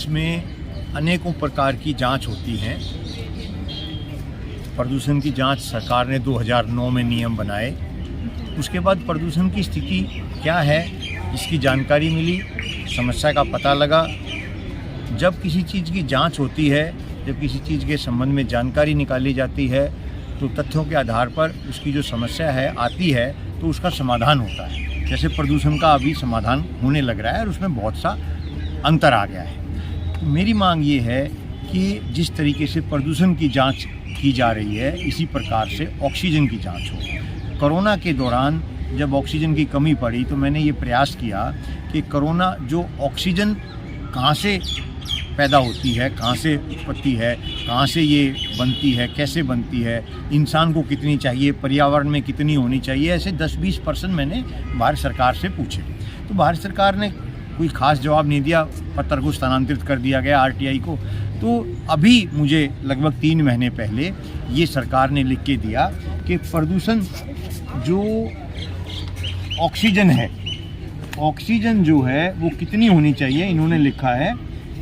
देश में अनेकों प्रकार की जांच होती हैं। प्रदूषण की जांच सरकार ने 2009 में नियम बनाए। उसके बाद प्रदूषण की स्थिति क्या है इसकी जानकारी मिली, समस्या का पता लगा। जब किसी चीज़ की जांच होती है, जब किसी चीज़ के संबंध में जानकारी निकाली जाती है, तो तथ्यों के आधार पर उसकी जो समस्या है आती है तो उसका समाधान होता है। जैसे प्रदूषण का अभी समाधान होने लग रहा है और उसमें बहुत सा अंतर आ गया है। तो मेरी मांग ये है कि जिस तरीके से प्रदूषण की जांच की जा रही है, इसी प्रकार से ऑक्सीजन की जांच हो। कोरोना के दौरान जब ऑक्सीजन की कमी पड़ी तो मैंने ये प्रयास किया कि कोरोना जो ऑक्सीजन कहाँ से पैदा होती है, कहाँ से उत्पत्ति है, कहाँ से ये बनती है, कैसे बनती है, इंसान को कितनी चाहिए, पर्यावरण में कितनी होनी चाहिए, ऐसे 10-20% मैंने भारत सरकार से पूछे। तो भारत सरकार ने कोई ख़ास जवाब नहीं दिया, पत्र को स्थानांतरित कर दिया गया आरटीआई को। तो अभी मुझे लगभग 3 महीने पहले ये सरकार ने लिख के दिया कि प्रदूषण जो ऑक्सीजन है, ऑक्सीजन जो है वो कितनी होनी चाहिए, इन्होंने लिखा है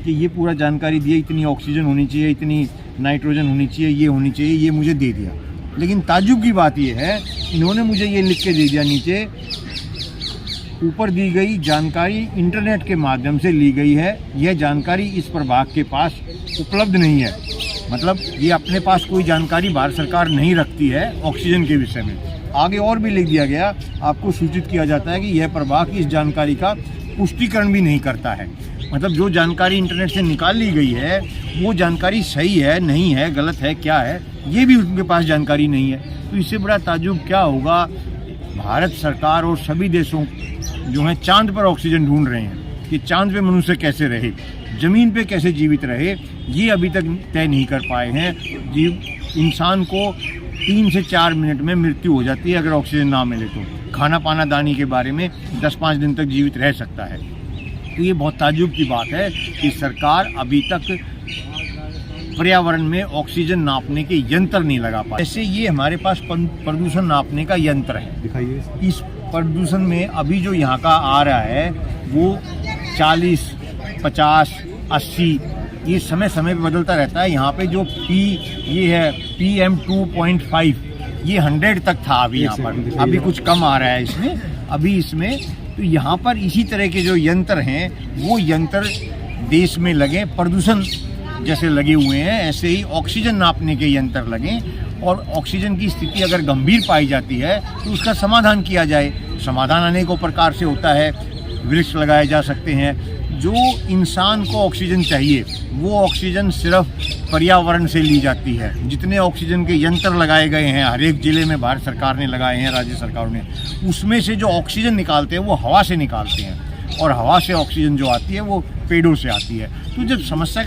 कि ये पूरा जानकारी दिया, इतनी ऑक्सीजन होनी चाहिए, इतनी नाइट्रोजन होनी चाहिए, ये होनी चाहिए, ये मुझे दे दिया। लेकिन ताज्जुब की बात ये है, इन्होंने मुझे ये लिख के दे दिया नीचे, ऊपर दी गई जानकारी इंटरनेट के माध्यम से ली गई है, यह जानकारी इस प्रभाग के पास उपलब्ध नहीं है। मतलब ये अपने पास कोई जानकारी भारत सरकार नहीं रखती है ऑक्सीजन के विषय में। आगे और भी लिख दिया गया, आपको सूचित किया जाता है कि यह प्रभाग इस जानकारी का पुष्टिकरण भी नहीं करता है। मतलब जो जानकारी इंटरनेट से निकाल ली गई है वो जानकारी सही है, नहीं है, गलत है, क्या है, ये भी उनके पास जानकारी नहीं है। तो इससे बड़ा ताज्जुब क्या होगा, भारत सरकार और सभी देशों जो हैं चांद पर ऑक्सीजन ढूंढ रहे हैं कि चांद पे मनुष्य कैसे रहे, ज़मीन पे कैसे जीवित रहे, ये अभी तक तय नहीं कर पाए हैं। इंसान को 3 से 4 मिनट में मृत्यु हो जाती है अगर ऑक्सीजन ना मिले तो। खाना पाना दानी के बारे में 10-5 दिन तक जीवित रह सकता है। तो ये बहुत ताज्जुब की बात है कि सरकार अभी तक पर्यावरण में ऑक्सीजन नापने के यंत्र नहीं लगा पाए। ऐसे ये हमारे पास प्रदूषण नापने का यंत्र है, दिखाइए। इस प्रदूषण में अभी जो यहाँ का आ रहा है वो 40, 50, 80 ये समय समय पे बदलता रहता है। यहाँ पे जो ये है PM 2.5 ये 100 तक था अभी यहाँ पर, अभी कुछ कम आ रहा है इसमें अभी इसमें। तो यहाँ पर इसी तरह के जो यंत्र हैं वो यंत्र देश में लगे, प्रदूषण जैसे लगे हुए हैं ऐसे ही ऑक्सीजन नापने के यंत्र लगें और ऑक्सीजन की स्थिति अगर गंभीर पाई जाती है तो उसका समाधान किया जाए। समाधान अनेकों प्रकार से होता है, वृक्ष लगाए जा सकते हैं। जो इंसान को ऑक्सीजन चाहिए वो ऑक्सीजन सिर्फ पर्यावरण से ली जाती है। जितने ऑक्सीजन के यंत्र लगाए गए हैं हर एक ज़िले में भारत सरकार ने लगाए हैं, राज्य सरकारों ने, उसमें से जो ऑक्सीजन निकालते हैं वो हवा से निकालते हैं और हवा से ऑक्सीजन जो आती है वो पेड़ों से आती है। तो जब समस्या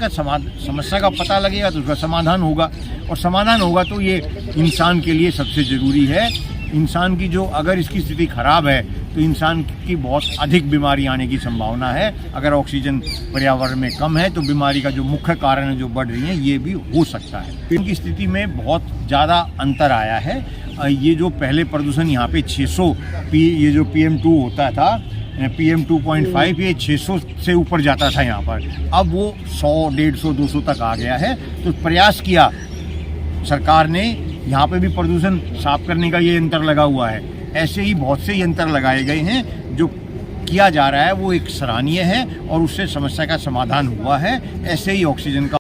का पता लगेगा तो उसका समाधान होगा और समाधान होगा तो ये इंसान के लिए सबसे ज़रूरी है। इंसान की जो अगर इसकी स्थिति खराब है तो इंसान की बहुत अधिक बीमारी आने की संभावना है। अगर ऑक्सीजन पर्यावरण में कम है तो बीमारी का जो मुख्य कारण है जो बढ़ रही है ये भी हो सकता है। इनकी स्थिति में बहुत ज़्यादा अंतर आया है। ये जो पहले प्रदूषण यहाँ पे 600 ये जो PM2 होता था, PM 2.5 ये 600 से ऊपर जाता था यहाँ पर, अब वो 100, 150, 200 तक आ गया है। तो प्रयास किया सरकार ने, यहाँ पे भी प्रदूषण साफ करने का ये यंत्र लगा हुआ है। ऐसे ही बहुत से यंत्र लगाए गए हैं, जो किया जा रहा है वो एक सराहनीय है और उससे समस्या का समाधान हुआ है। ऐसे ही ऑक्सीजन का